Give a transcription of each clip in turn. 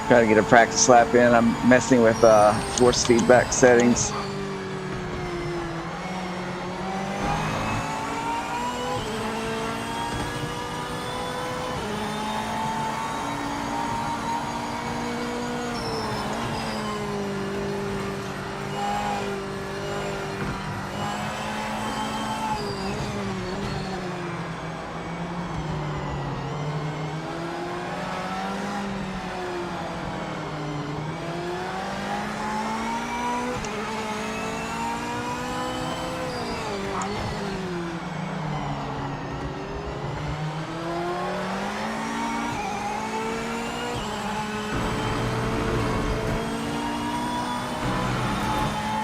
Try to get a practice lap in. I'm messing with force feedback settings.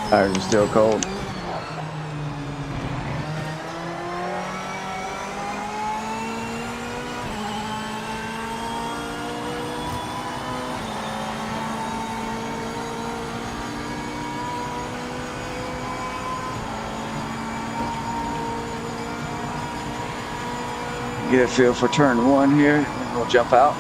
Tires are still cold. Get a feel for turn 1 here, and we'll jump out.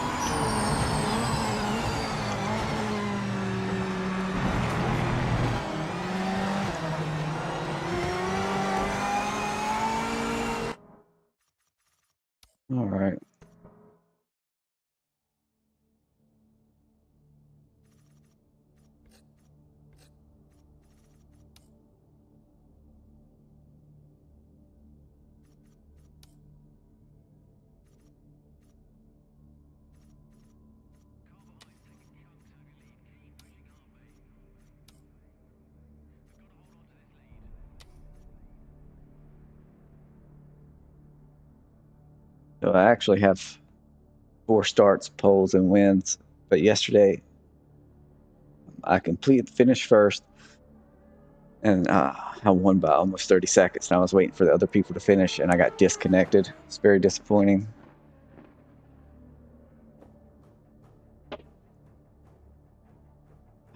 All right. So I actually have 4 starts, poles, and wins, but yesterday I finished first, and I won by almost 30 seconds, and I was waiting for the other people to finish, and I got disconnected. It's very disappointing.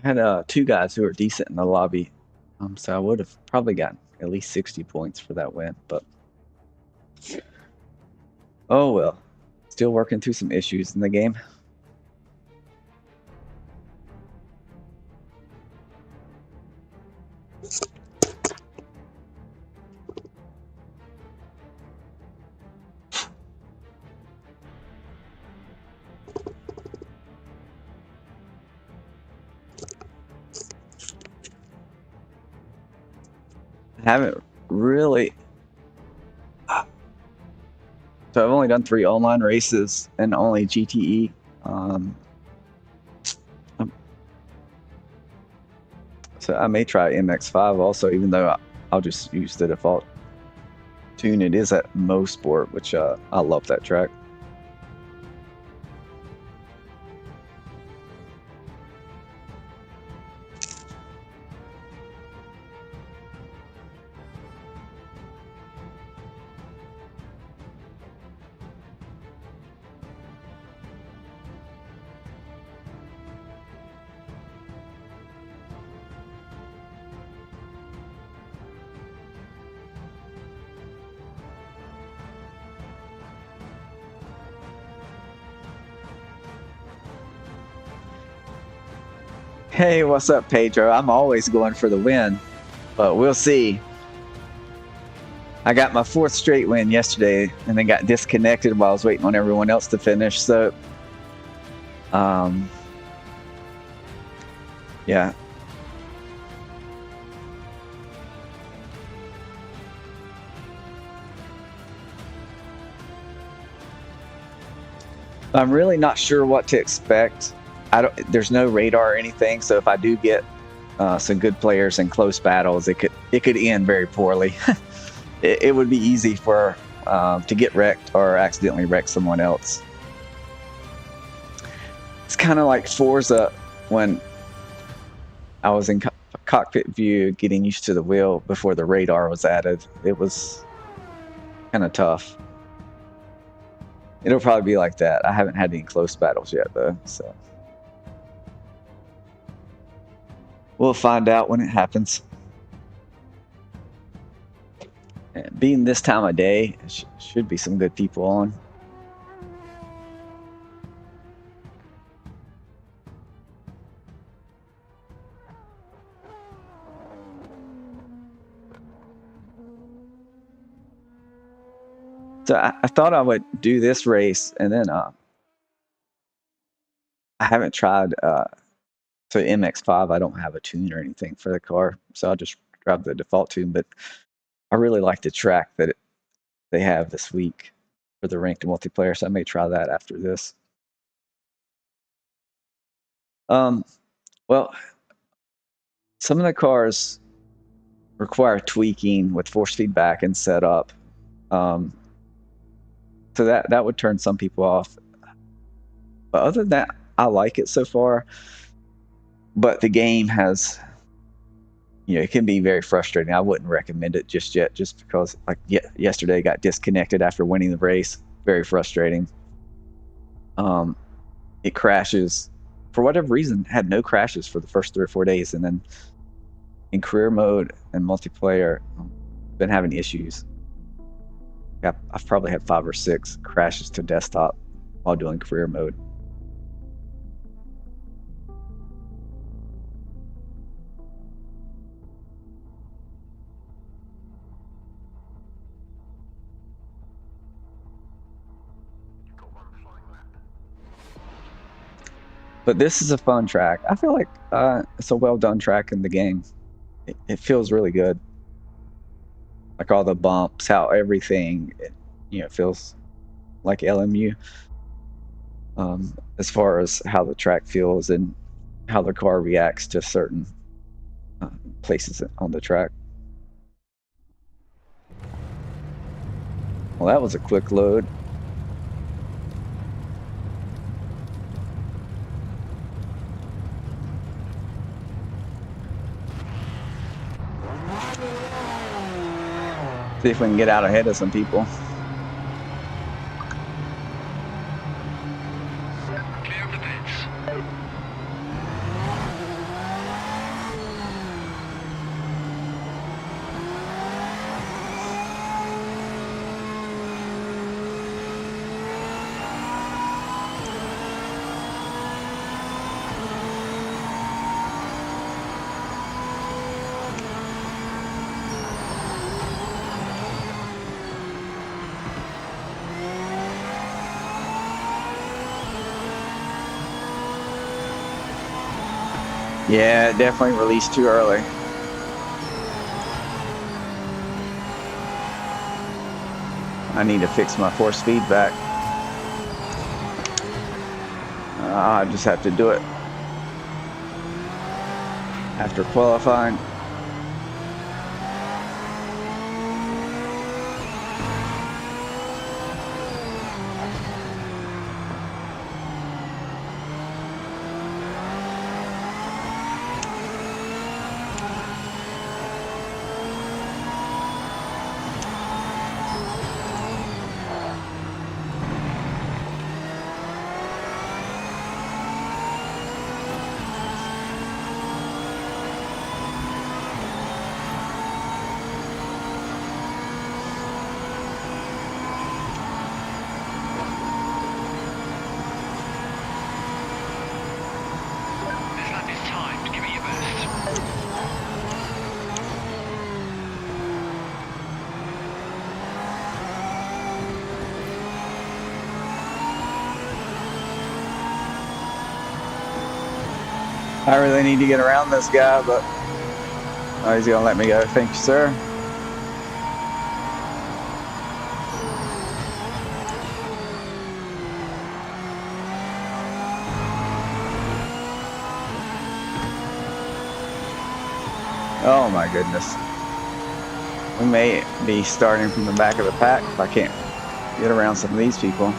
I had 2 guys who were decent in the lobby, so I would have probably gotten at least 60 points for that win, but oh well. Still working through some issues in the game. I haven't really. So I've only done 3 online races and only GTE. So I may try MX-5 also, even though I'll just use the default tune. It is at Motherboard, which I love that track. Hey, what's up, Pedro? I'm always going for the win, but we'll see. I got my 4th straight win yesterday, and then got disconnected while I was waiting on everyone else to finish. So, yeah. I'm really not sure what to expect. There's no radar or anything, so if I do get some good players in close battles, it could end very poorly. It would be easy for to get wrecked or accidentally wreck someone else. It's kind of like Forza when I was in cockpit view, getting used to the wheel before the radar was added. It was kind of tough. It'll probably be like that. I haven't had any close battles yet, though, so we'll find out when it happens. And being this time of day, should be some good people on. So I thought I would do this race, and then I haven't tried. So MX-5, I don't have a tune or anything for the car, so I'll just grab the default tune. But I really like the track that they have this week for the ranked multiplayer, so I may try that after this. Well, some of the cars require tweaking with force feedback and setup. So that would turn some people off. But other than that, I like it so far. But the game has, it can be very frustrating. I wouldn't recommend it just yet, just because like yesterday got disconnected after winning the race. Very frustrating. It crashes for whatever reason. Had no crashes for the first 3 or 4 days, and then in career mode and multiplayer, been having issues. I've probably had 5 or 6 crashes to desktop while doing career mode. But this is a fun track. I feel like it's a well done track in the game. It feels really good. Like all the bumps, how everything, feels like LMU. As far as how the track feels and how the car reacts to certain places on the track. Well, that was a quick load. See if we can get out ahead of some people. Clear of the pits. Yeah, it definitely released too early. I need to fix my force feedback. I just have to do it after qualifying. This lap is timed. Give it your best. I really need to get around this guy, but he's gonna let me go. Thank you, sir. Oh my goodness. We may be starting from the back of the pack if I can't get around some of these people.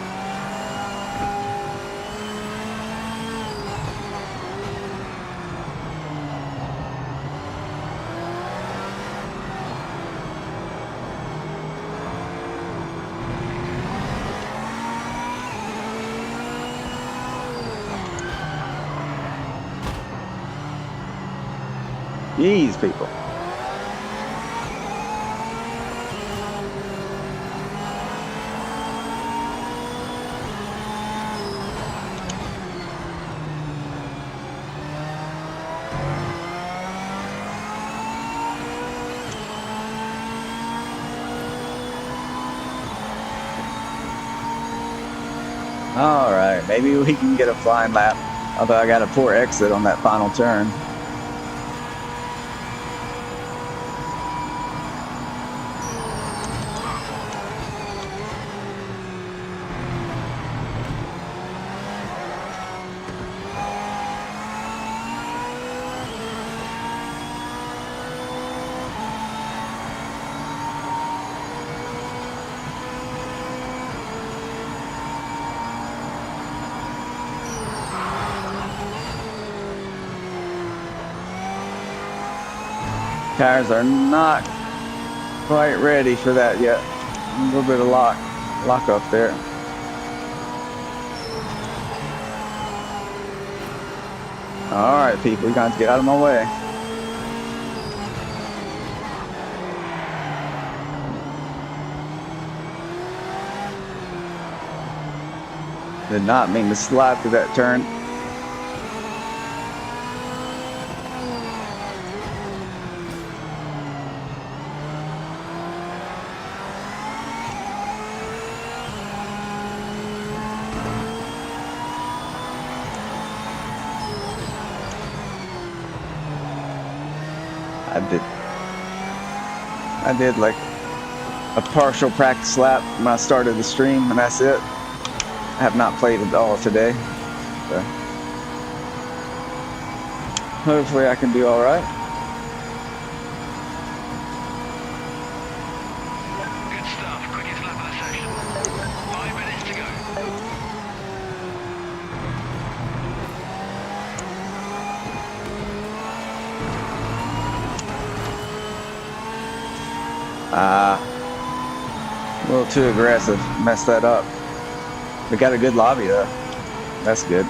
These people. All right, maybe we can get a flying lap. Although I got a poor exit on that final turn. Tires are not quite ready for that yet. A little bit of lock up there. All right, people, you guys get out of my way. Did not mean to slide through that turn. I did like a partial practice lap when I started the stream, and that's it. I have not played at all today, so hopefully I can do all right. Good stuff. Quickest lap of the session. 5 minutes to go. A little too aggressive. Messed that up. We got a good lobby though. That's good.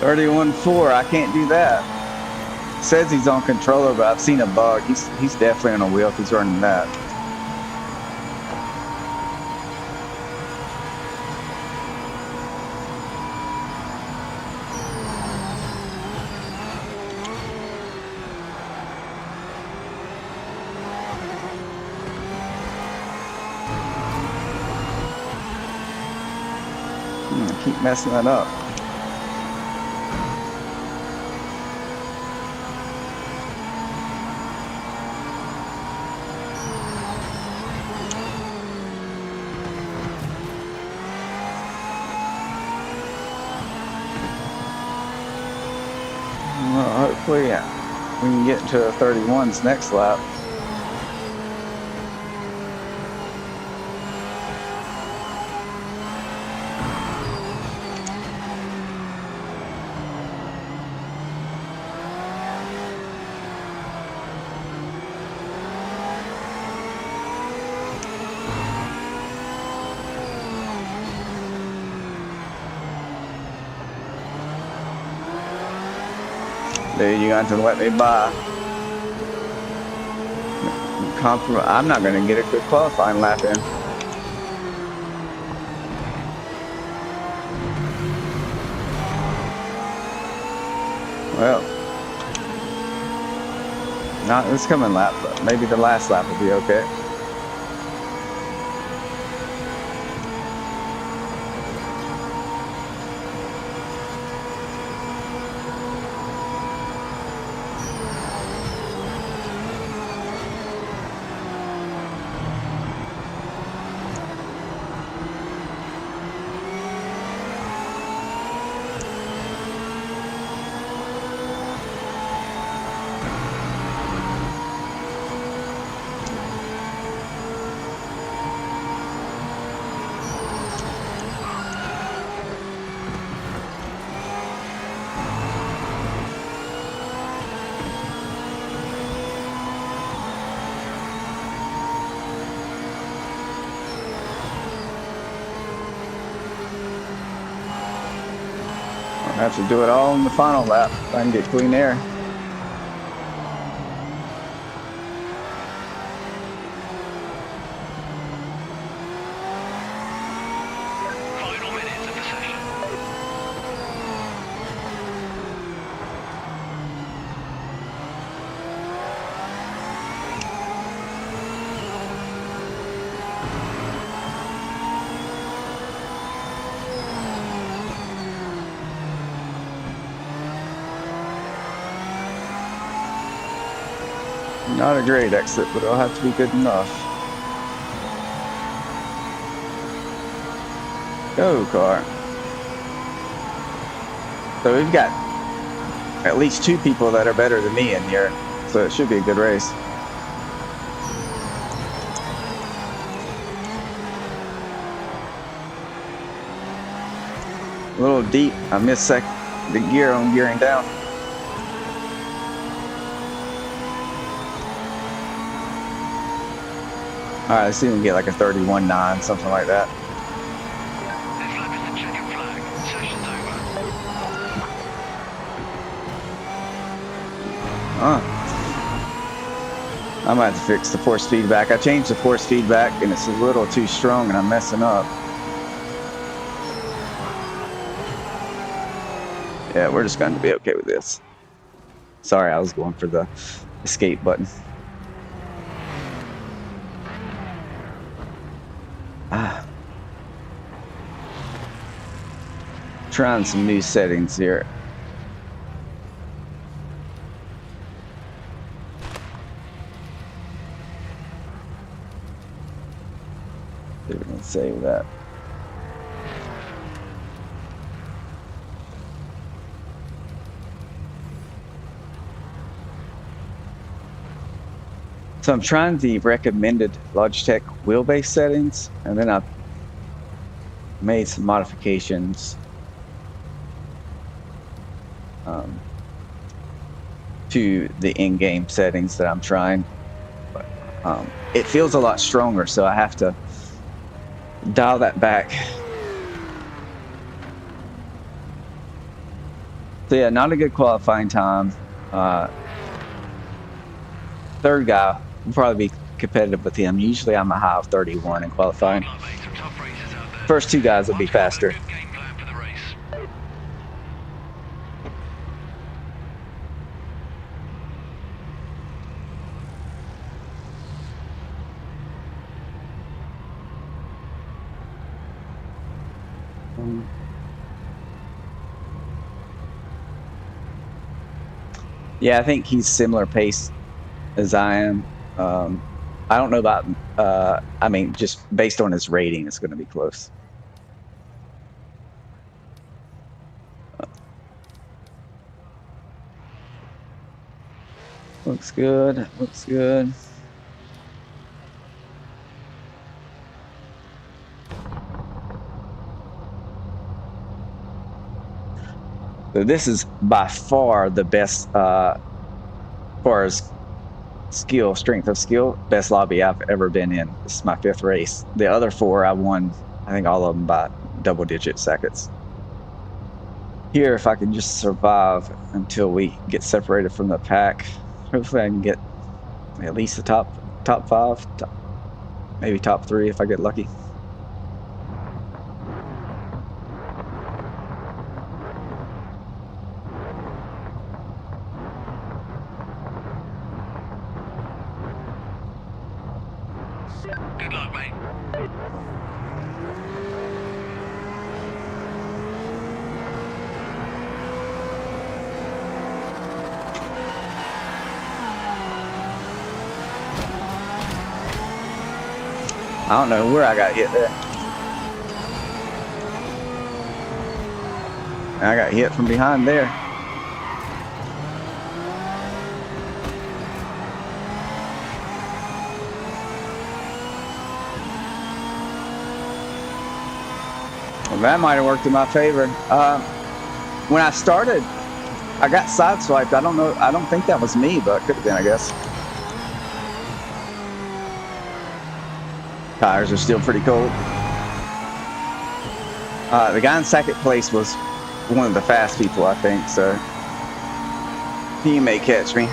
$31.4. I can't do that. Says he's on controller, but I've seen a bug. He's definitely on a wheel if he's running that. I keep messing that up. Well, hopefully, yeah, we can get into 31's next lap. Dude, you got to let me by. I'm not going to get a quick qualifying lap in. Well, not this coming lap, but maybe the last lap will be okay. have to do it all in the final lap so I can get clean air. Final minutes of the session. Not a great exit, but it'll have to be good enough. Go, car. So we've got at least 2 people that are better than me in here, so it should be a good race. A little deep. I missed the gear on gearing down. Alright, let's see if we can get like a 31.9, something like that. This lap is the checkered flag. Session's over. I might have to fix the force feedback. I changed the force feedback and it's a little too strong and I'm messing up. Yeah, we're just going to be okay with this. Sorry, I was going for the escape button. Trying some new settings here. See if we can save that. So I'm trying the recommended Logitech wheelbase settings, and then I've made some modifications to the in-game settings that I'm trying. But, it feels a lot stronger, so I have to dial that back. So yeah, not a good qualifying time. Third guy will probably be competitive with him. Usually I'm a high of 31 in qualifying. First 2 guys will be faster. Yeah, I think he's similar pace as I am. I don't know about, I mean, just based on his rating, it's going to be close. Looks good, looks good. So this is by far the best, as far as skill, strength of skill, best lobby I've ever been in. This is my 5th race. The other 4 I won, I think all of them by double-digit seconds. Here, if I can just survive until we get separated from the pack, hopefully I can get at least the top 5, maybe top 3 if I get lucky. Good luck, mate. I don't know where I got hit there. I got hit from behind there. Well, that might have worked in my favor. When I started, I got sideswiped. I don't know. I don't think that was me, but it could have been, I guess. Tires are still pretty cold. The guy in second place was one of the fast people, I think, so he may catch me.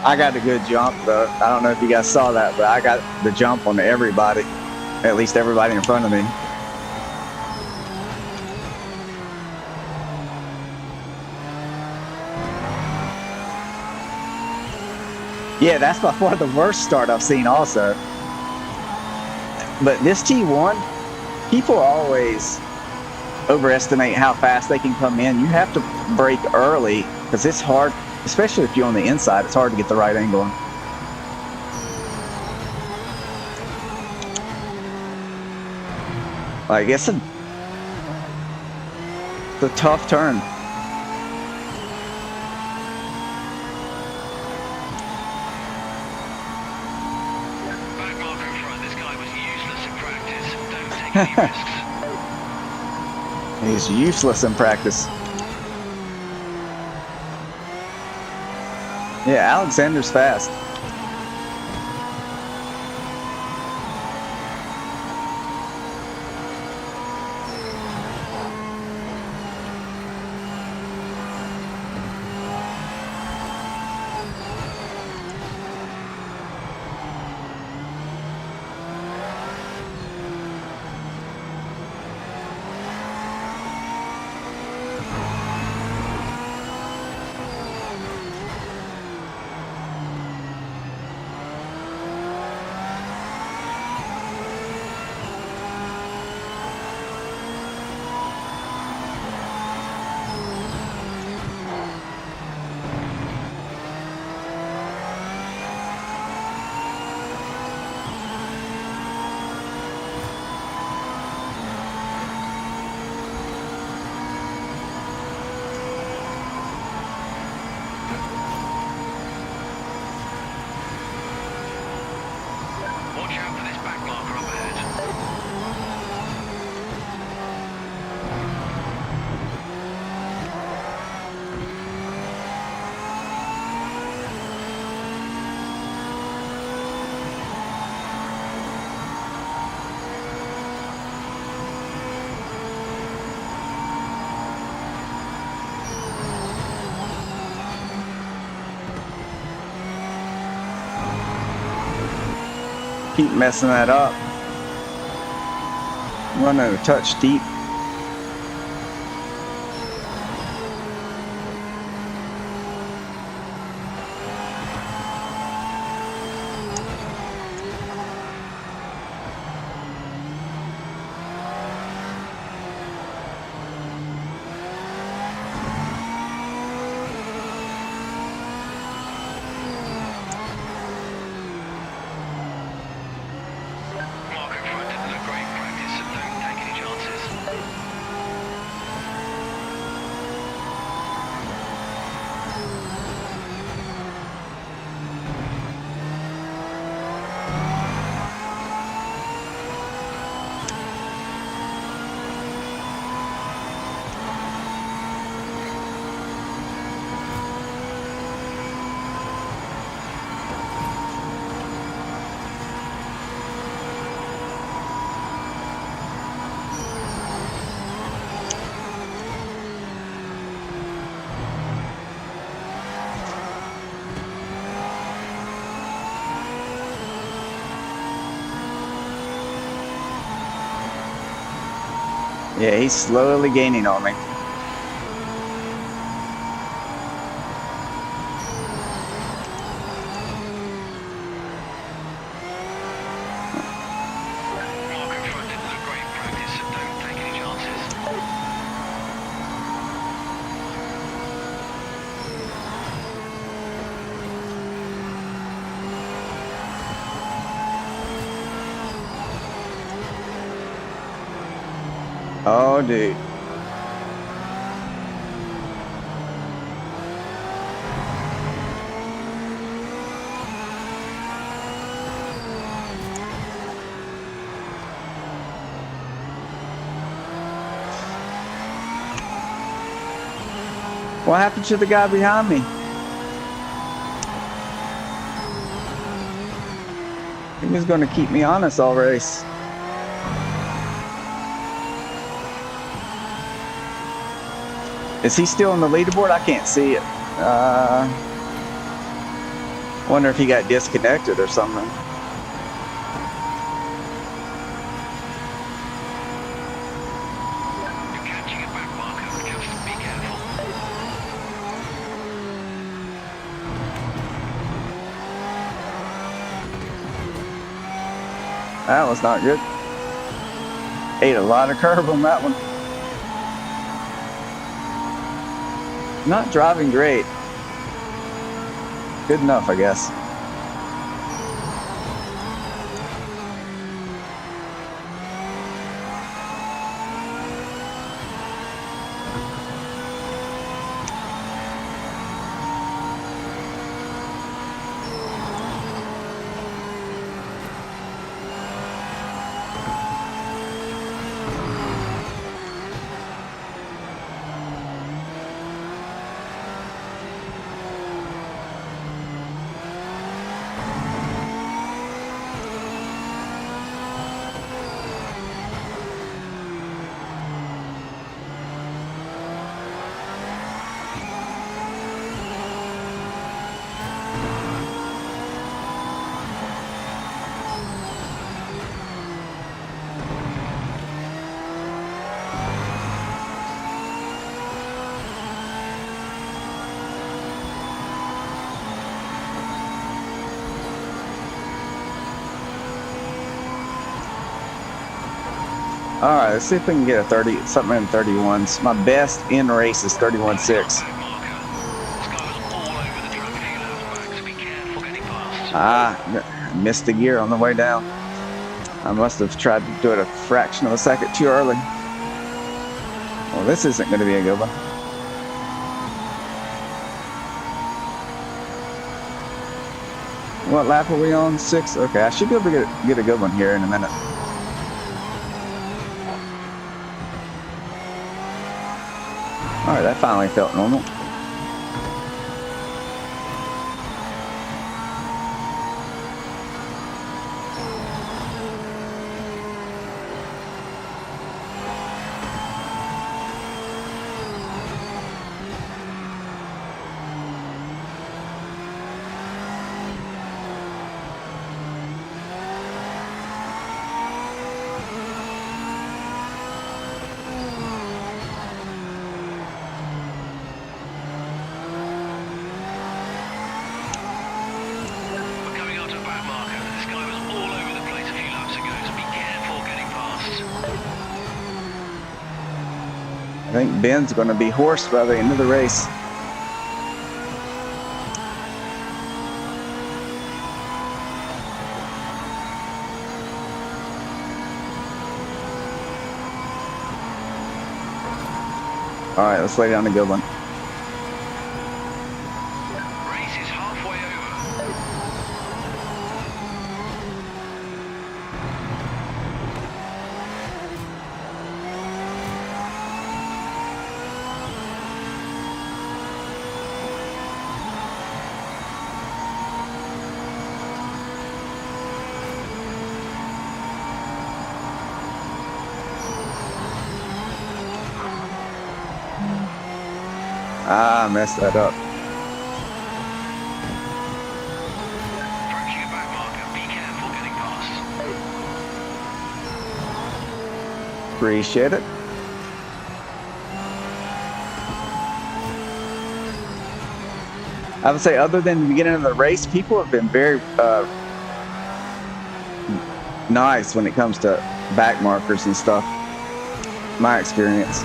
I got a good jump, though. I don't know if you guys saw that, but I got the jump on everybody, at least everybody in front of me. Yeah, that's by far the worst start I've seen also. But this T1, people always overestimate how fast they can come in. You have to brake early because it's hard, especially if you're on the inside, it's hard to get the right angle. Like, it's a tough turn. Back marker in front. This guy was useless in practice. Don't take any risks. He's useless in practice. Yeah, Alexander's fast. Watch out for this back marker up ahead. Keep messing that up. Running a touch deep. Marker in front didn't look great in practice, so don't take any chances. Yeah, he's slowly gaining on me. Marker in front didn't look great in practice, so don't take any chances. Oh, dude. What happened to the guy behind me? He was going to keep me honest all race. Is he still on the leaderboard? I can't see it. Wonder if he got disconnected or something. You're catching a back marker. Just be careful. That was not good. Ate a lot of curb on that one. Not driving great. Good enough, I guess. All right, let's see if we can get a 30, something in 31s. My best in race is 31.6. I missed a gear on the way down. I must have tried to do it a fraction of a second too early. Well, this isn't going to be a good one. What lap are we on? 6? Okay, I should be able to get a good one here in a minute. All right, that finally felt normal. I think Ben's going to be hoarse by the end of the race. All right, let's lay down a good one. Race is halfway over. Ah, I messed that up. Approaching a back marker. Be careful getting past. Appreciate it. I would say, other than the beginning of the race, people have been very nice when it comes to back markers and stuff. My experience.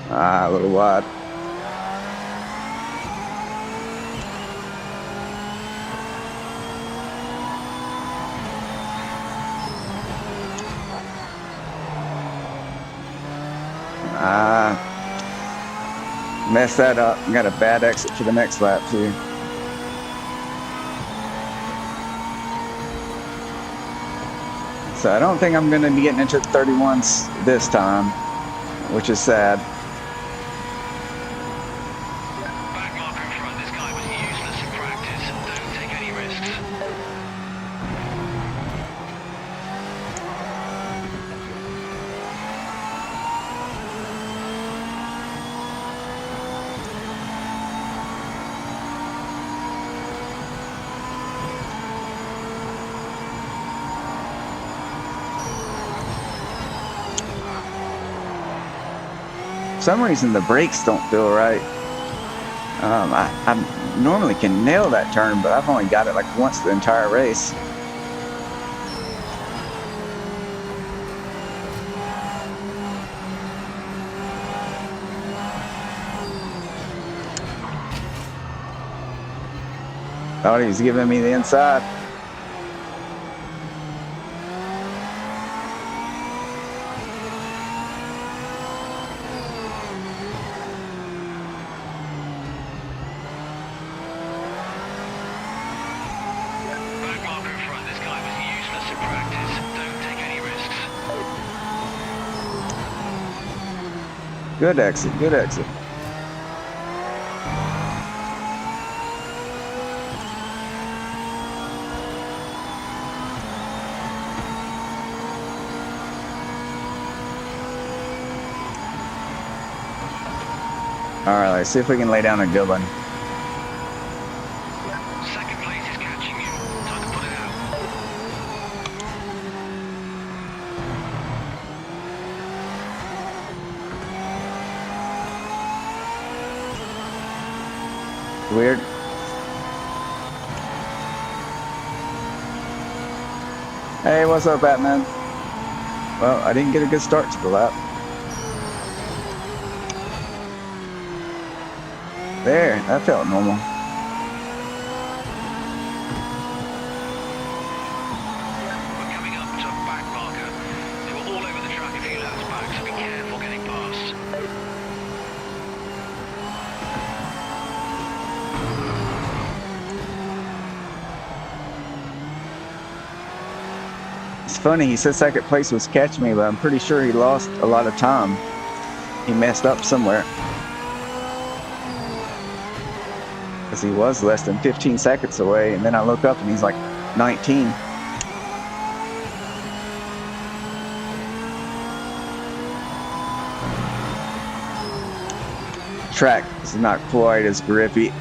Ah, a little wide. Messed that up. Got a bad exit for the next lap too. So I don't think I'm going to be getting into 31s this time, which is sad. Back marker in front. This guy was useless in practice. Don't take any risks. For some reason the brakes don't feel right. I normally can nail that turn, but I've only got it like once the entire race. Thought he was giving me the inside. Back marker in front. This guy was useless in practice. Don't take any risks. Good exit, good exit. All right, let's see if we can lay down a good one. Second place is catching you. Time to put it out. Weird. Hey, what's up, Batman? Well, I didn't get a good start to the lap. There, that felt normal. We're coming up to a back marker. They were all over the track a few laps back, so be careful getting past. It's funny, he said second place was catching me, but I'm pretty sure he lost a lot of time. He messed up somewhere. Because he was less than 15 seconds away, and then I look up and he's like 19. Track is not quite as grippy.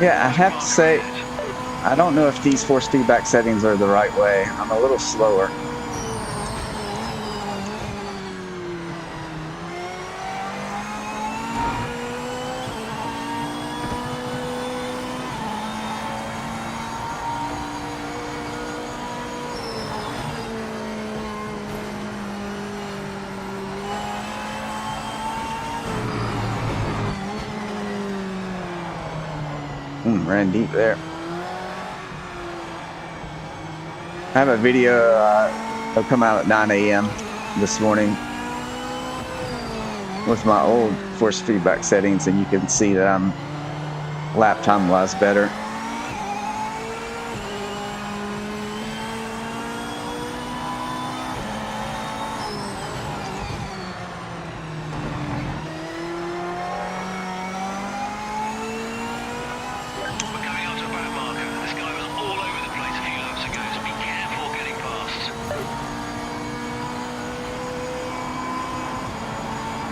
Yeah, I have to say, I don't know if these force feedback settings are the right way. I'm a little slower. Ran deep there. I have a video that'll come out at 9 a.m. this morning with my old force feedback settings, and you can see that I'm lap time wise better.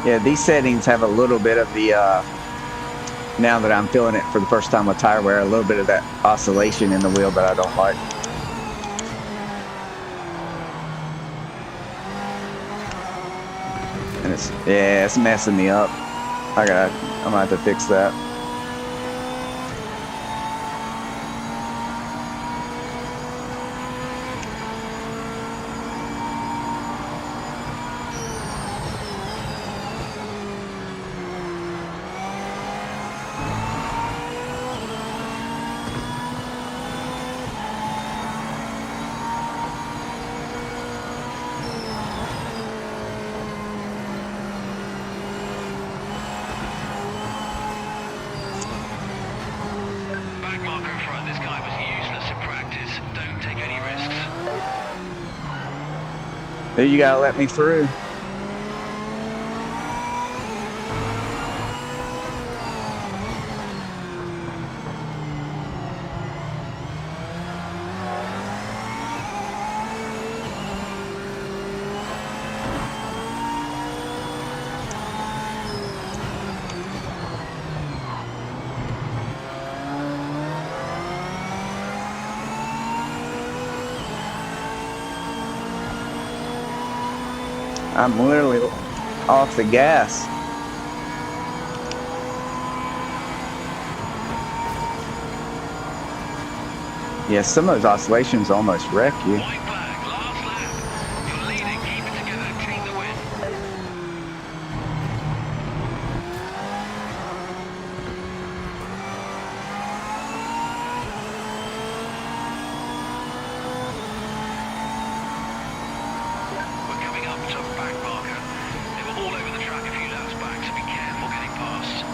Yeah, these settings have a little bit of the, now that I'm feeling it for the first time with tire wear, a little bit of that oscillation in the wheel that I don't like. And it's messing me up. I'm gonna have to fix that. You gotta let me through. I'm literally off the gas. Yeah, some of those oscillations almost wreck you. White flag, last lap. You're leading, keep it together, take the win. We're coming up to a back marker. They were all over the track a few laps back, so be careful getting past.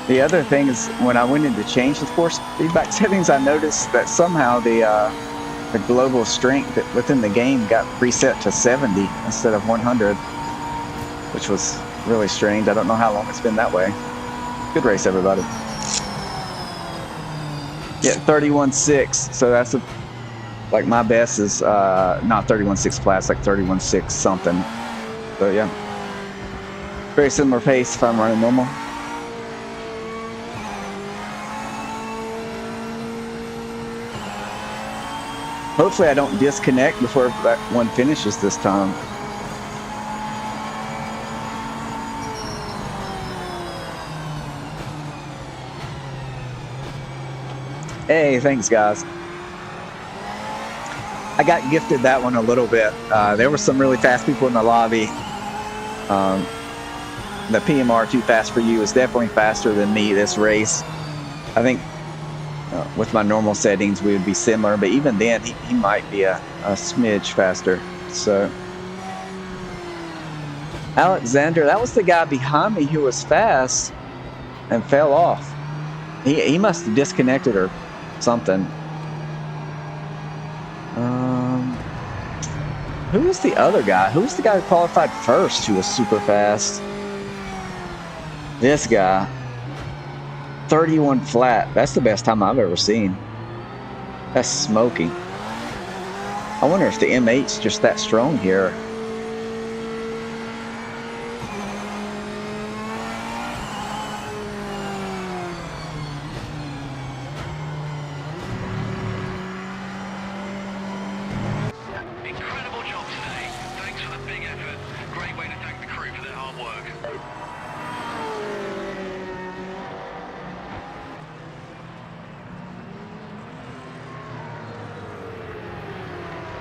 The other thing is when I went in to change the force feedback settings, I noticed that somehow the global strength within the game got preset to 70 instead of 100, which was really strange. I don't know how long it's been that way. Good race, everybody. Yeah, 31.6. So that's like my best is not 31.6 class, like 31.6 something. So yeah, very similar pace if I'm running normal. Hopefully I don't disconnect before that one finishes this time. Hey, thanks guys. I got gifted that one a little bit. There were some really fast people in the lobby. The PMR Too Fast For You is definitely faster than me this race. I think with my normal settings we would be similar, but even then he might be a smidge faster. So Alexander, that was the guy behind me who was fast and fell off. He must have disconnected or something. Who was the other guy? Who was the guy who qualified first who was super fast? This guy. 31 flat. That's the best time I've ever seen. That's smoking. I wonder if the M8's just that strong here. Incredible job today. Thanks for the big effort. Great way to thank the crew for their hard work.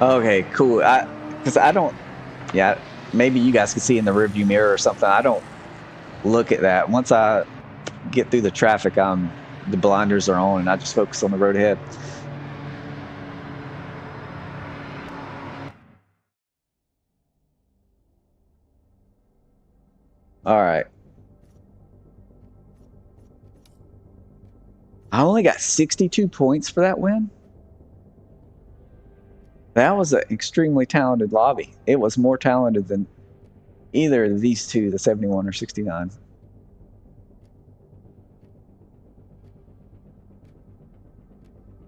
Okay, cool. Because I don't, yeah, maybe you guys can see in the rearview mirror or something. I don't look at that. Once I get through the traffic, the blinders are on and I just focus on the road ahead. All right. I only got 62 points for that win. That was an extremely talented lobby. It was more talented than either of these two, the 71 or 69.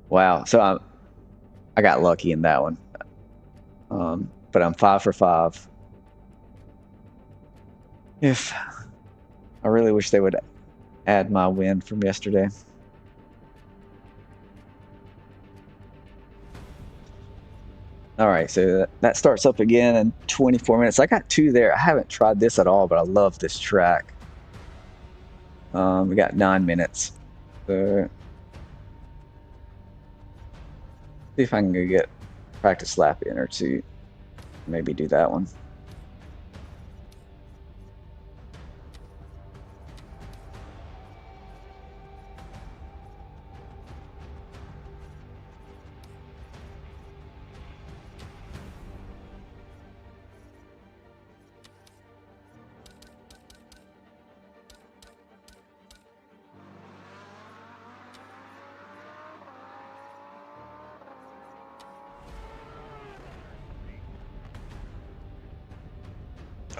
Wow. So I got lucky in that one. But I'm 5 for 5. If I really wish they would add my win from yesterday. All right, so that starts up again in 24 minutes. I got 2 there. I haven't tried this at all, but I love this track. We got 9 minutes. So see if I can go get practice lap in or 2. Maybe do that one.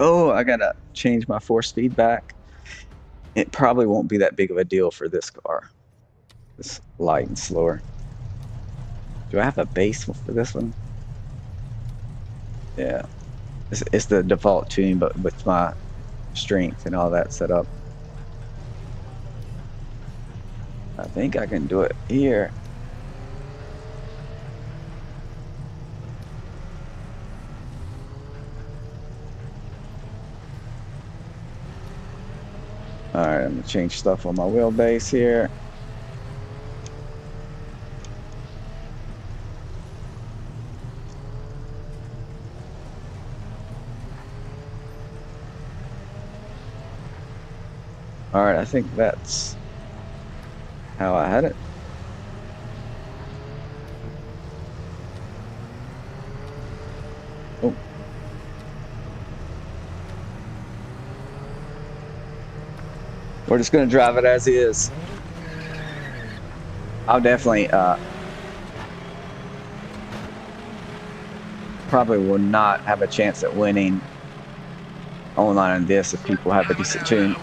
Oh, I gotta change my force feedback. It probably won't be that big of a deal for this car. It's light and slower. Do I have a base for this one? Yeah. It's the default tune, but with my strength and all that set up. I think I can do it here. Alright, I'm gonna change stuff on my wheelbase here. Alright, I think that's how I had it. Oh. We're just gonna drive it as is. I'll definitely probably will not have a chance at winning online on this if people have a decent tune.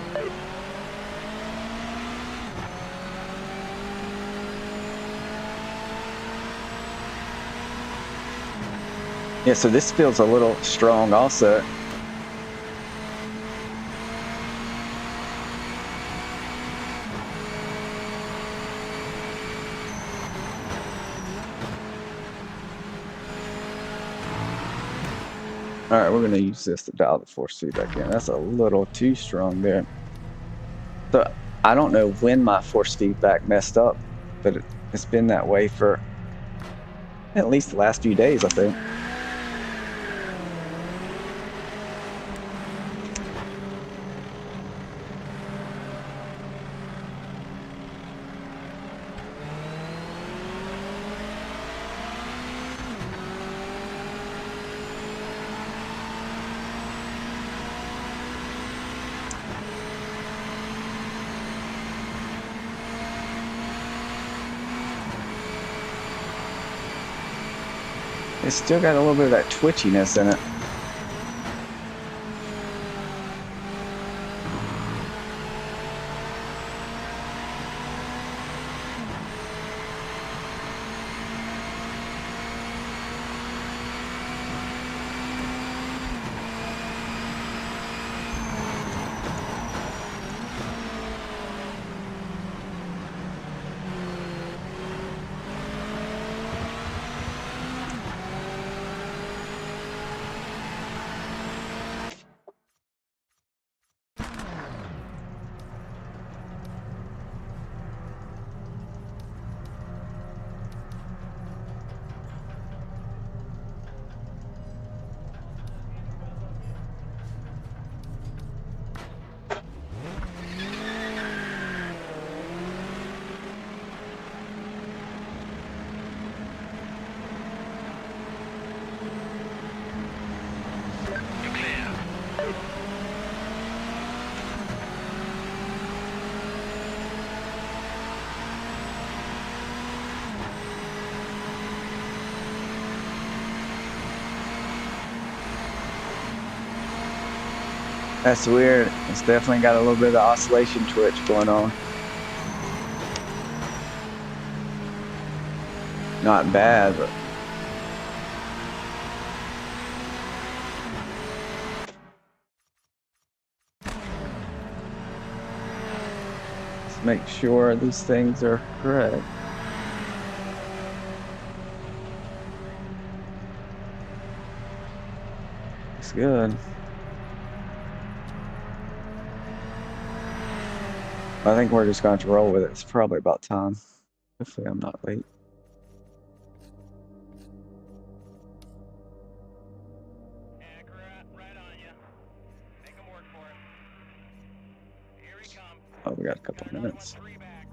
Yeah, so this feels a little strong also. All right, we're going to use this to dial the force feedback in. That's a little too strong there. So I don't know when my force feedback messed up, but it's been that way for at least the last few days, I think. It's still got a little bit of that twitchiness in it. That's weird. It's definitely got a little bit of the oscillation twitch going on. Not bad, but Just make sure these things are correct. Looks good. I think we're just going to roll with it. It's probably about time. Hopefully I'm not late. Accurate, right on you. Make them work for it. Here he comes. Oh, we got a couple of minutes. Three back.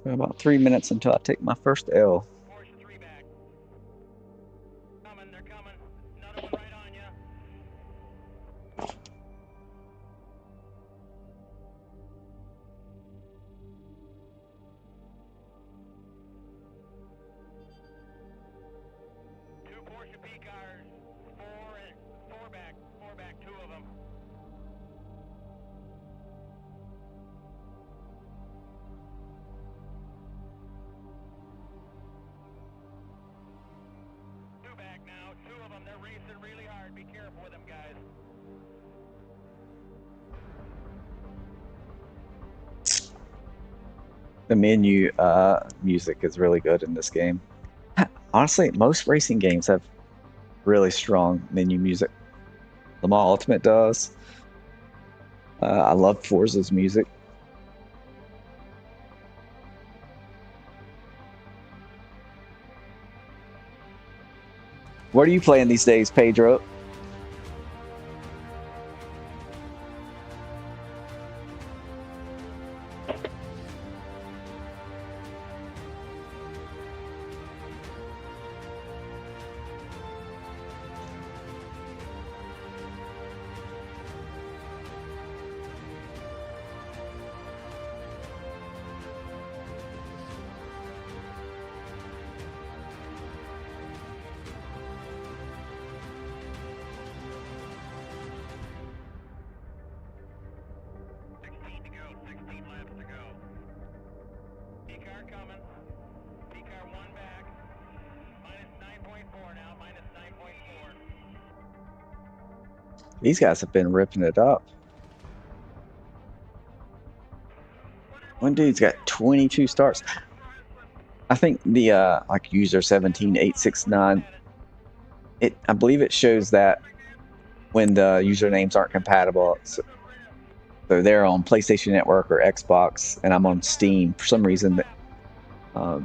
Got about 3 minutes until I take my first L. Force the three back. Coming, they're coming. Another one right on you. Two Porsche P cars. Four back, two of them. Two back now, two of them. They're racing really hard. Be careful with them, guys. The menu music is really good in this game. Honestly, most racing games have really strong menu music. Le Mans Ultimate does. I love Forza's music. What are you playing these days, Pedro? These guys have been ripping it up. One dude's got 22 starts. I think the like user 17869, I believe it shows that when the usernames aren't compatible. So they're on PlayStation Network or Xbox, and I'm on Steam for some reason. Like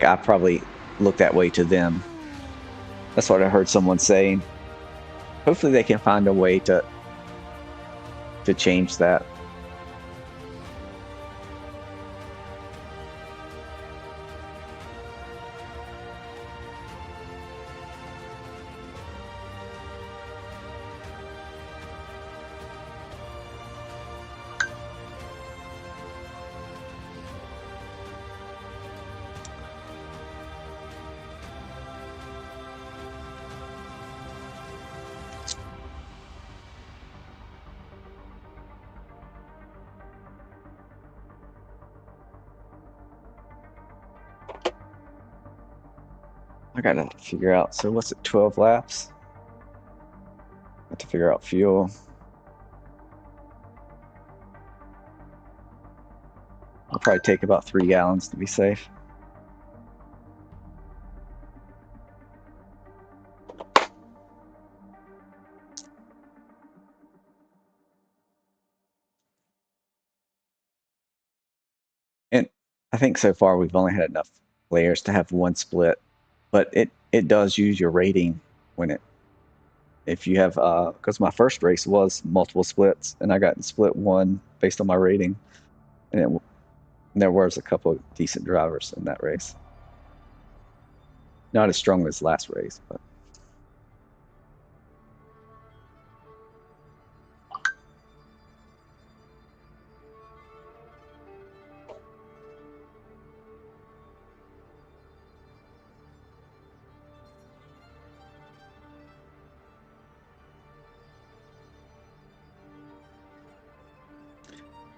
I probably look that way to them. That's what I heard someone saying. Hopefully they can find a way to change that. I gotta figure out, so what's it, 12 laps? I have to figure out fuel. I'll probably take about 3 gallons to be safe. And I think so far we've only had enough players to have one split, but it does use your rating when if you have, because my first race was multiple splits, and I got split 1 based on my rating, and there was a couple of decent drivers in that race. Not as strong as last race, but.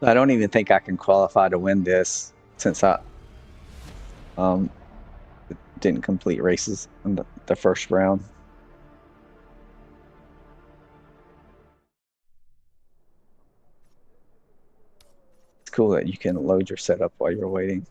I don't even think I can qualify to win this, since didn't complete races in the first round. It's cool that you can load your setup while you're waiting.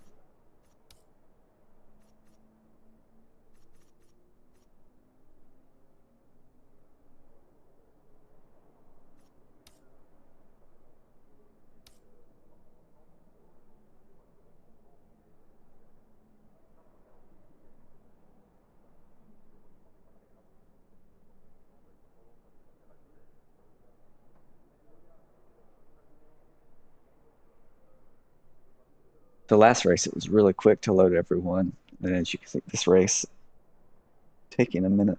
The last race, it was really quick to load everyone. And as you can see, this race taking a minute.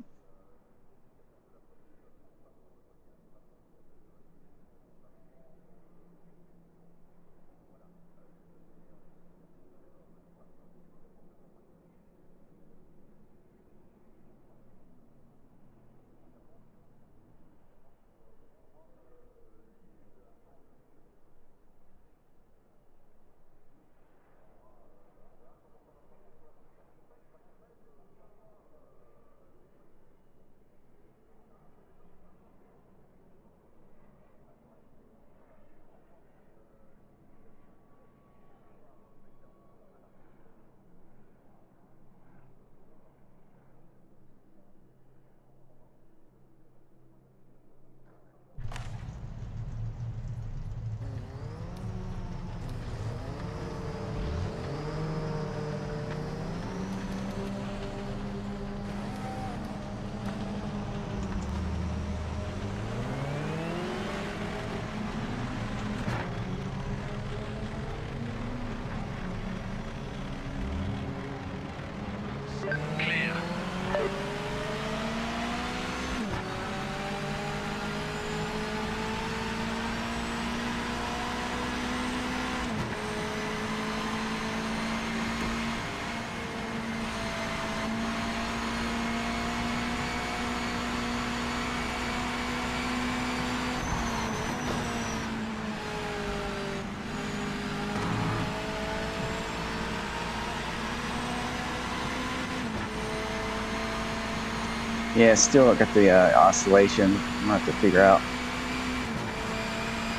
Clear. Yeah, still got the oscillation. I'm gonna have to figure out.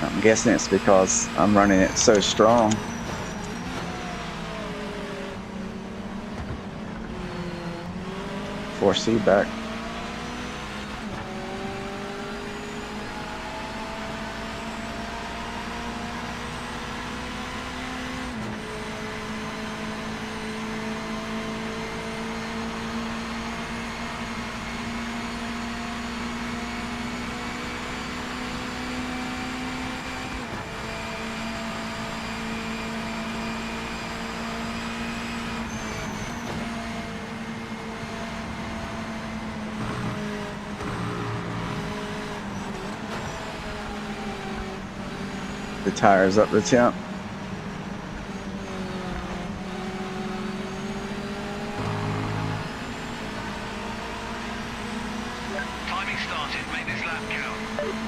I'm guessing it's because I'm running it so strong. Force feedback. The tires up the temp. Timing started. Make this lap count.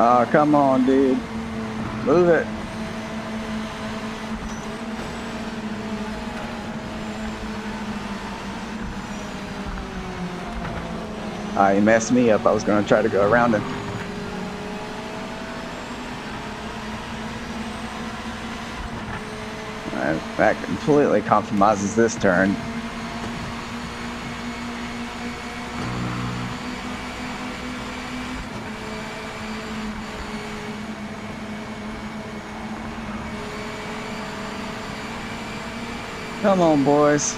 Oh, come on, dude. Move it. He messed me up. I was going to try to go around him. And that completely compromises this turn. Come on, boys.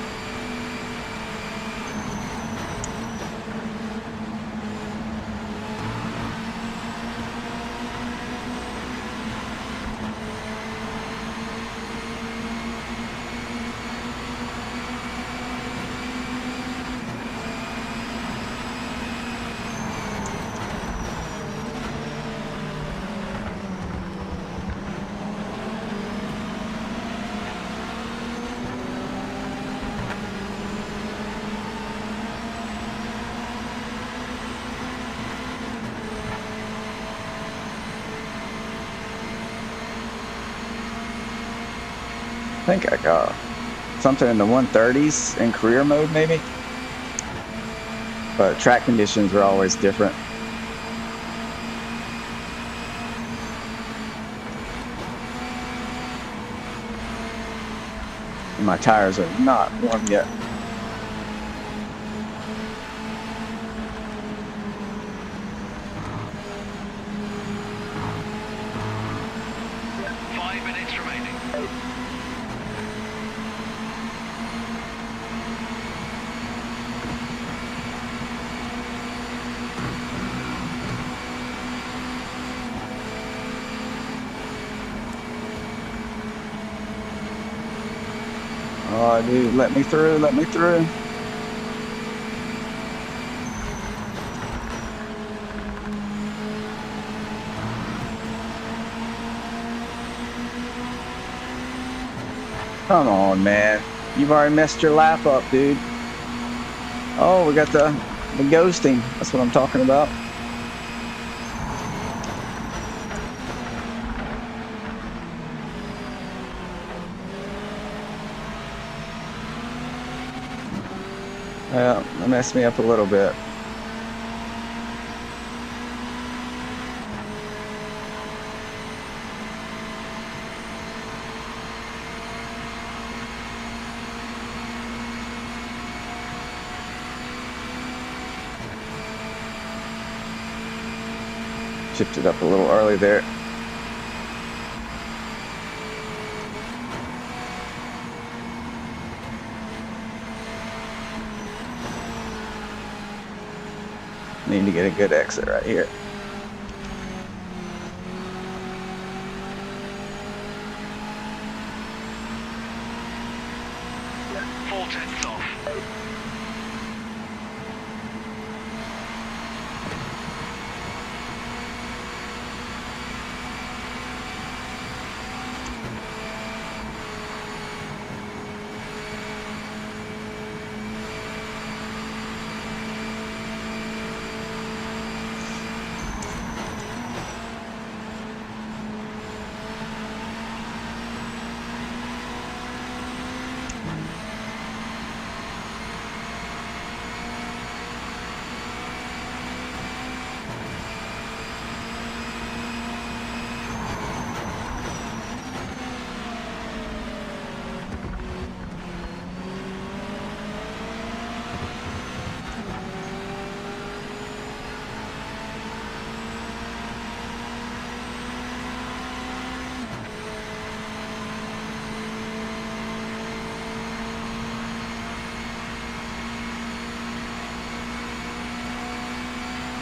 I think I got something in the 130s in career mode, maybe. But track conditions are always different. And my tires are not warm yet. Oh, dude, let me through, let me through. Come on, man. You've already messed your lap up, dude. Oh, we got the ghosting. That's what I'm talking about. Yeah, that messed me up a little bit. Shifted up a little early there. Need to get a good exit right here.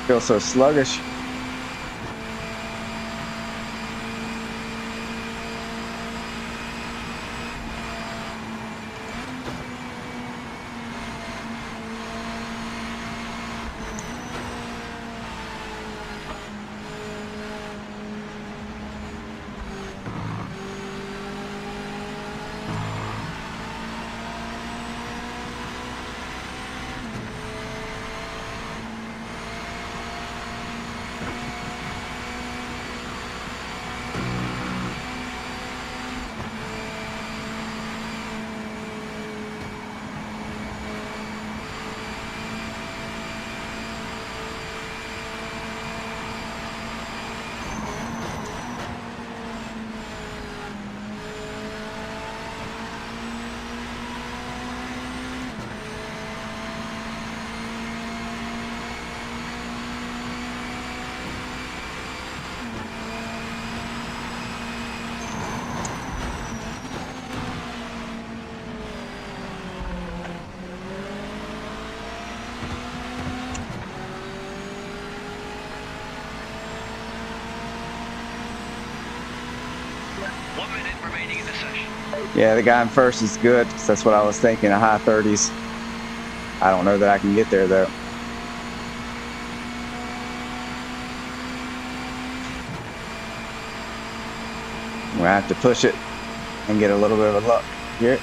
Feel so sluggish. remaining in the session. Yeah, the guy in first is good. That's what I was thinking, a high 30s. I don't know that I can get there, though. I'm going to have to push it and get a little bit of luck here.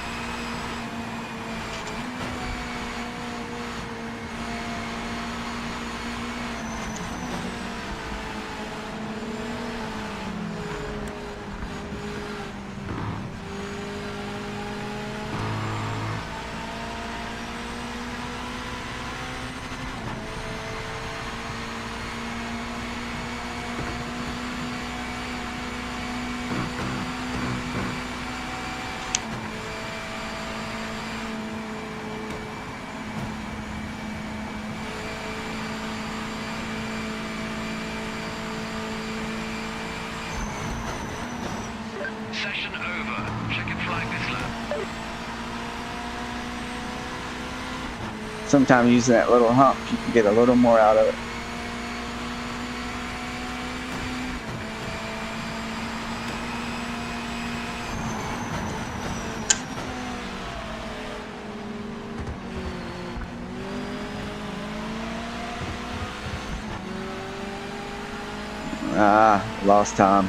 Session over. Check and flag this lap. Sometimes using that little hump, you can get a little more out of it. Lost time.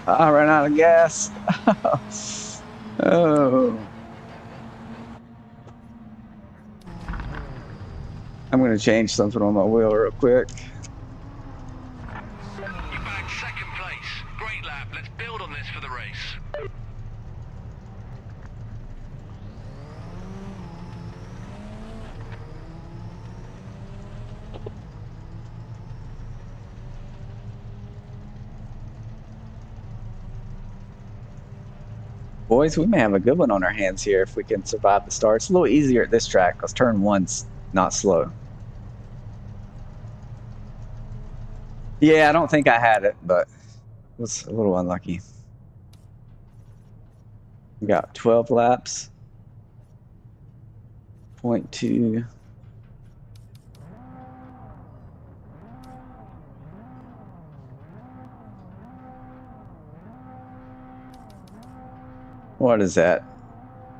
I ran out of gas. Oh. I'm going to change something on my wheel real quick. You bagged second place. Great lap. Let's build on this for the race. Boys, we may have a good one on our hands here if we can survive the start. It's a little easier at this track because turn one's not slow. Yeah, I don't think I had it, but it was a little unlucky. We got 12 laps. 0.2. What is that?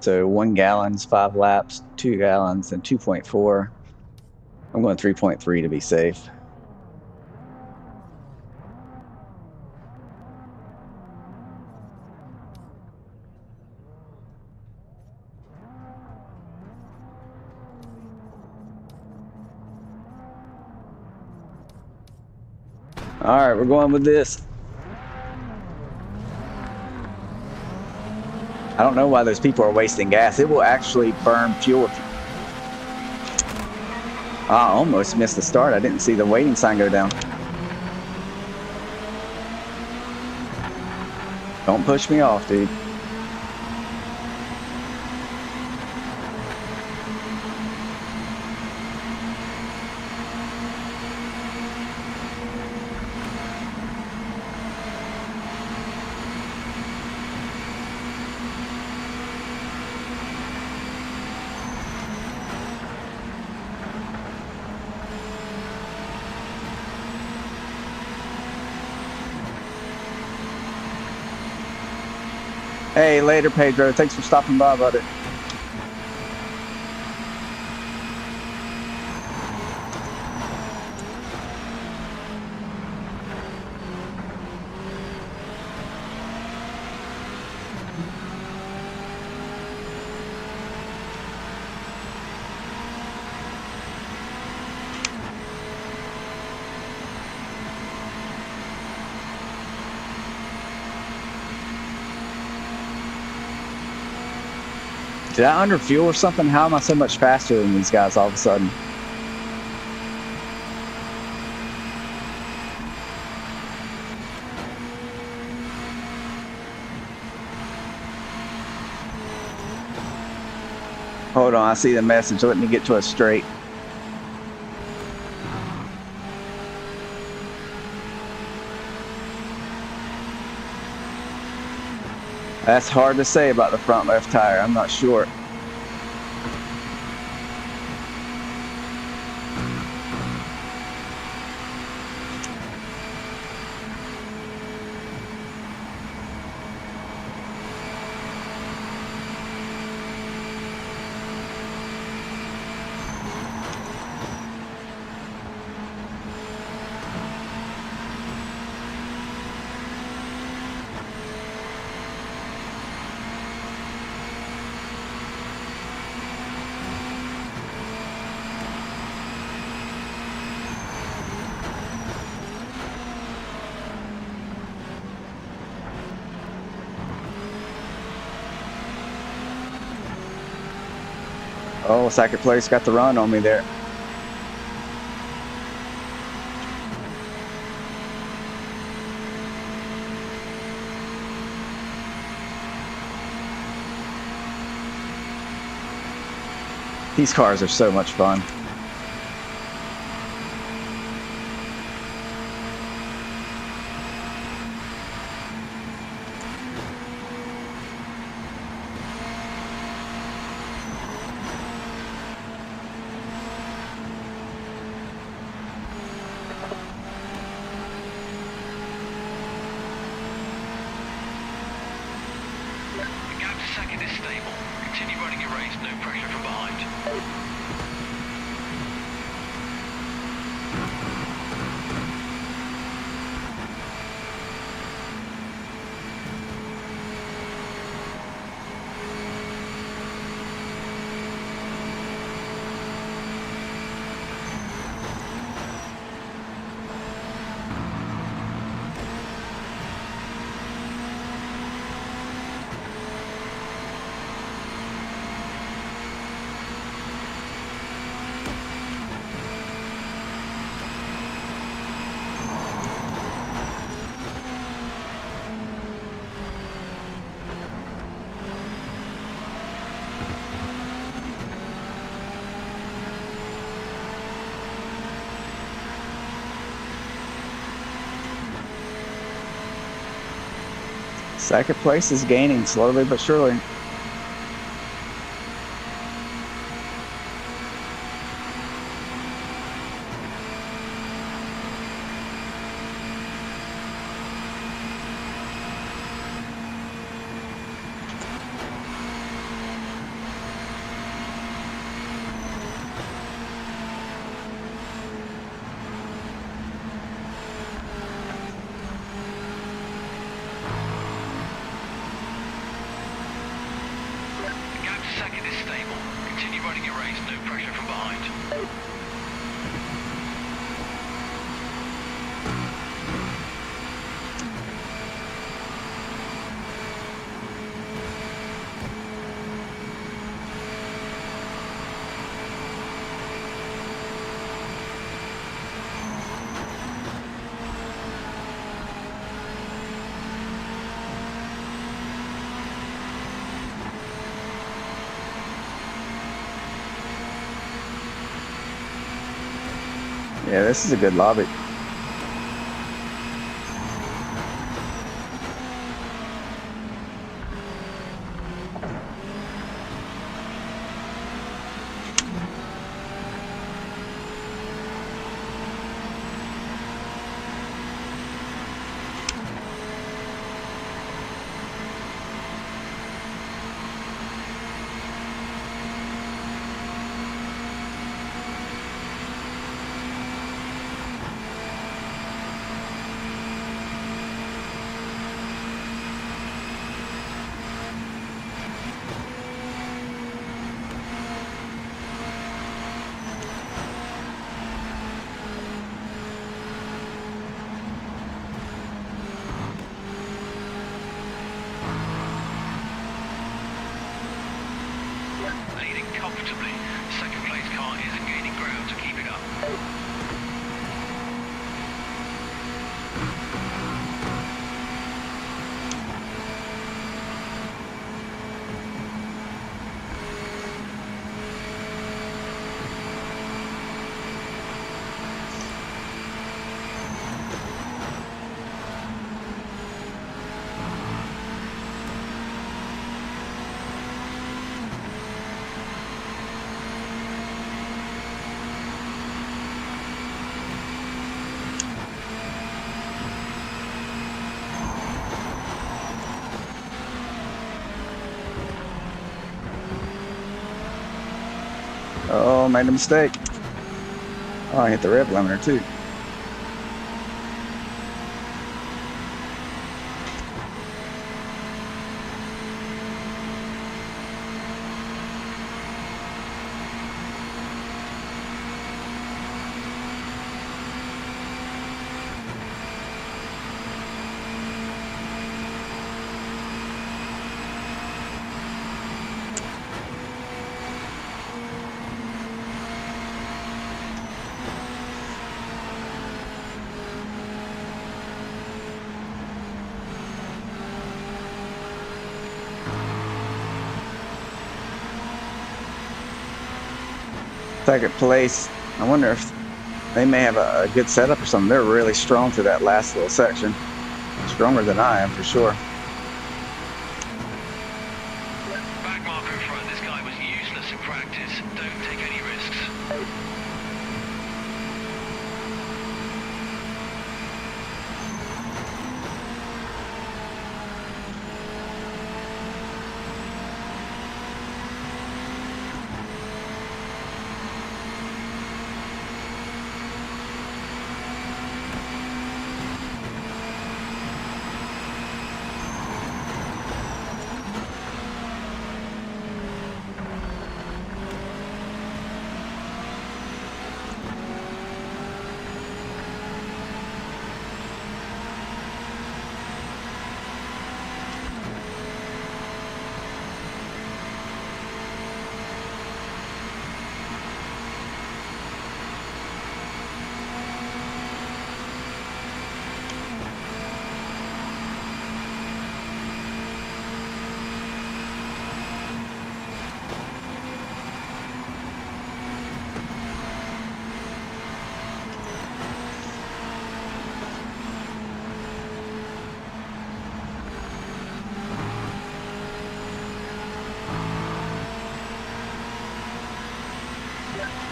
So 1 gallon's 5 laps, 2 gallons, and 2.4. I'm going 3.3 to be safe. All right, we're going with this. I don't know why those people are wasting gas. It will actually burn fuel. I almost missed the start. I didn't see the waiting sign go down. Don't push me off, dude. Hey, later, Pedro. Thanks for stopping by, buddy. Did I under fuel or something? How am I so much faster than these guys all of a sudden? Hold on, I see the message. Let me get to a straight. That's hard to say about the front left tire. I'm not sure. Oh, second place got the run on me there. These cars are so much fun. Second is stable. Continue running your race, no pressure from behind. Second place is gaining slowly but surely. Second is stable. Continue running your race, no pressure from behind. Yeah, this is a good lobby. Leading comfortably. Second place car isn't gaining ground to keep it up. Oh, made a mistake. Oh, I hit the rev limiter too. Second place. I wonder if they may have a good setup or something. They're really strong to that last little section. Stronger than I am for sure. Back marker in front. This guy was useless in practice. Don't take any risks.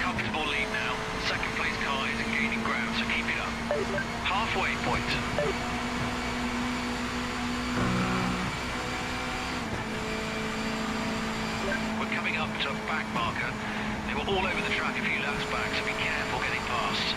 Comfortable lead now. Second place car isn't gaining ground, so keep it up. Halfway point. We're coming up to a back marker. They were all over the track a few laps back, so be careful getting past.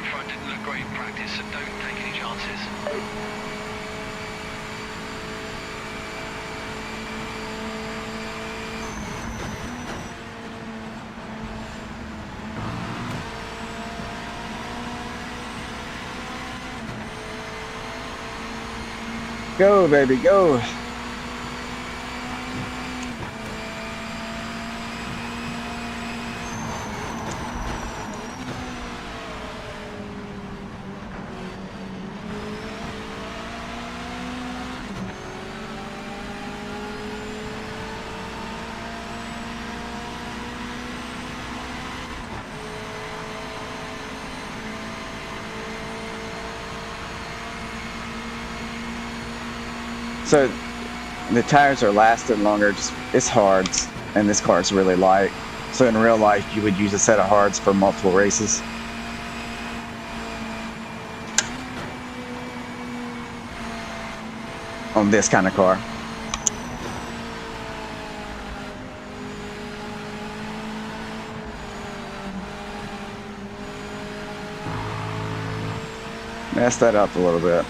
in front didn't look great in practice, so don't take any chances. Go, baby, go. So the tires are lasting longer. Just it's hards, and this car is really light. So in real life, you would use a set of hards for multiple races. On this kind of car. Mess that up a little bit.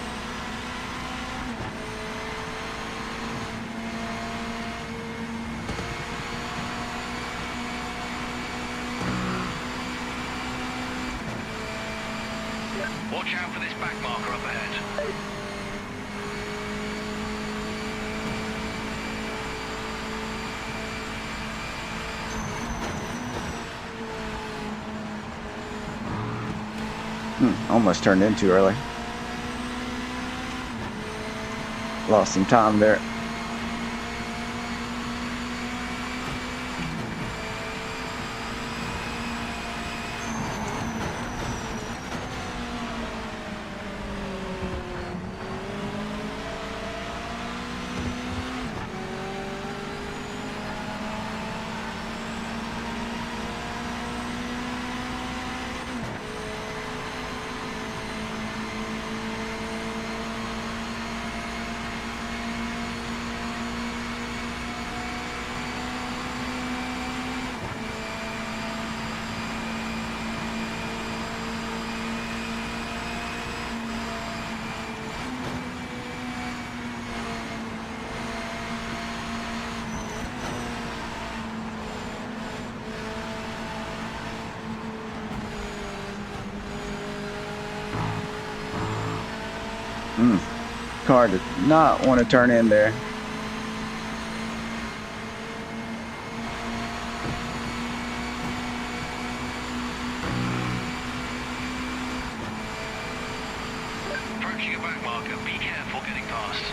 Watch out for this back marker up ahead. Almost turned in too early. Lost some time there. Car did not want to turn in there. Approaching a back marker, be careful getting past.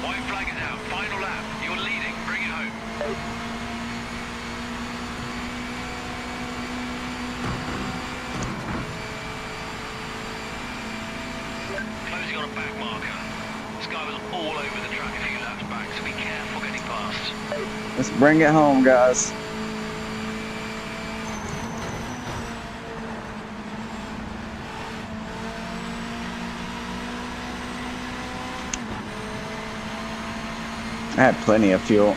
White flag is out. Final lap. You're leading. Bring it home. Closing on a back marker. This guy was all over the track a few laps back, so be careful getting past. Let's bring it home, guys. I had plenty of fuel.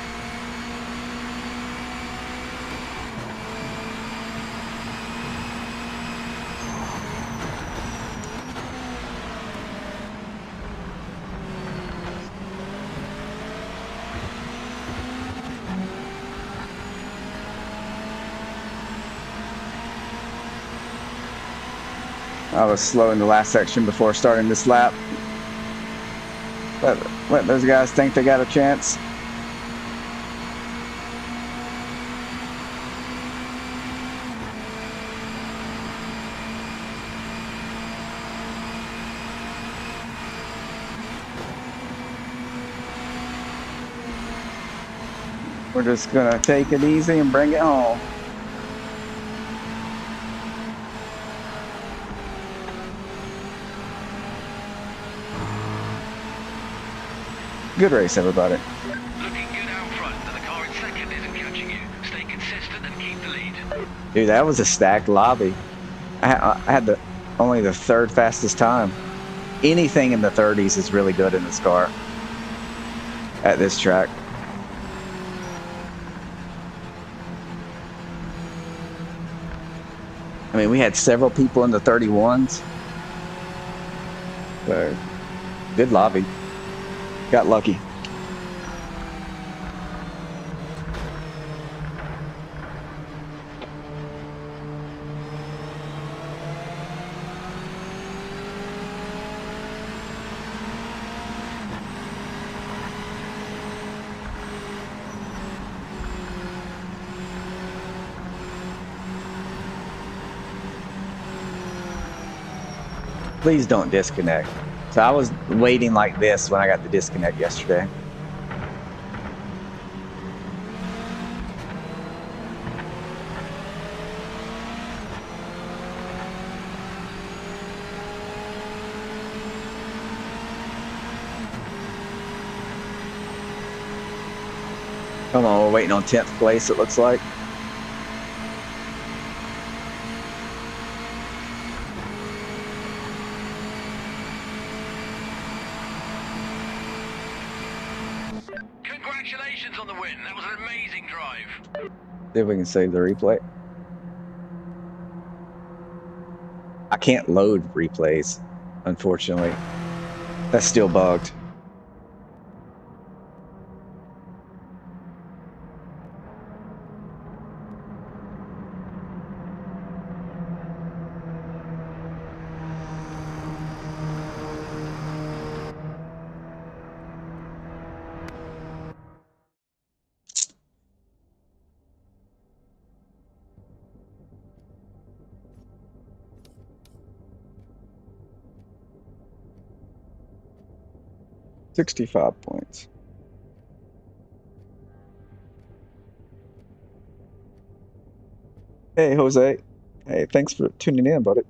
I was slow in the last section before starting this lap. Let those guys think they got a chance. We're just gonna take it easy and bring it home. Good race, everybody. Looking good out front, and the car in second isn't catching you. Stay consistent and keep the lead. Dude, that was a stacked lobby. I had only the third fastest time. Anything in the 30s is really good in this car at this track. I mean, we had several people in the 31s. So, good lobby. Got lucky. Please don't disconnect. So I was waiting like this when I got the disconnect yesterday. Come on, we're waiting on 10th place, it looks like. Congratulations on the win. That was an amazing drive. See if we can save the replay. I can't load replays, unfortunately. That's still bugged. $65 points. Hey, Jose. Hey, thanks for tuning in, buddy.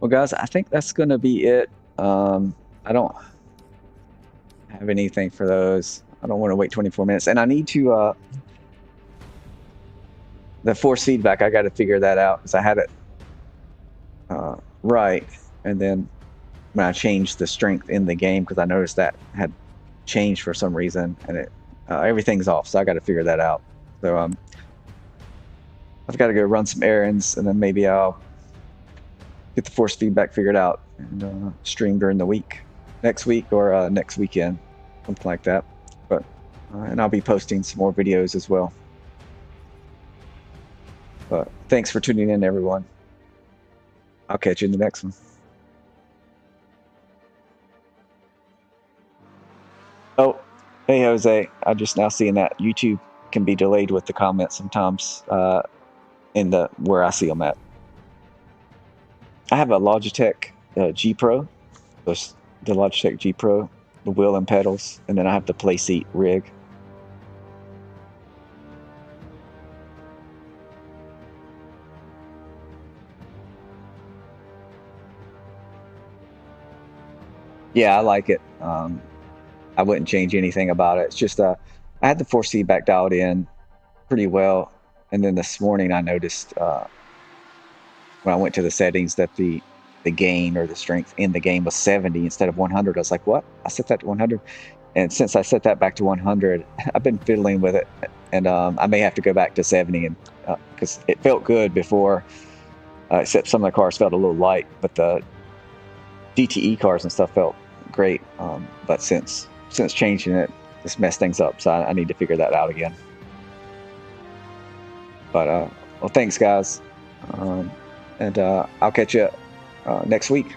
Well, guys, I think that's going to be it. I don't have anything for those. I don't want to wait 24 minutes. And I need to, the force feedback, I got to figure that out because I had it right. And then when I changed the strength in the game, because I noticed that had changed for some reason, and it everything's off. So I got to figure that out. So I've got to go run some errands, and then maybe I'll get the force feedback figured out and stream during the week, next week or next weekend, something like that. But and I'll be posting some more videos as well. But thanks for tuning in, everyone. I'll catch you in the next one. Oh, hey Jose, I just now seeing that YouTube can be delayed with the comments sometimes in the where I see them at. I have a Logitech G Pro, the Logitech G Pro, the wheel and pedals, and then I have the play seat rig. Yeah, I like it. I wouldn't change anything about it. It's just I had the force feedback dialed in pretty well, and then this morning I noticed when I went to the settings that the gain or the strength in the game was 70 instead of 100. I was like, what? I set that to 100. And since I set that back to 100, I've been fiddling with it, and I may have to go back to 70, and because it felt good before, except some of the cars felt a little light, but the GTE cars and stuff felt great. But since since changing it, just messed things up. So I need to figure that out again. But well, thanks guys, and I'll catch you next week.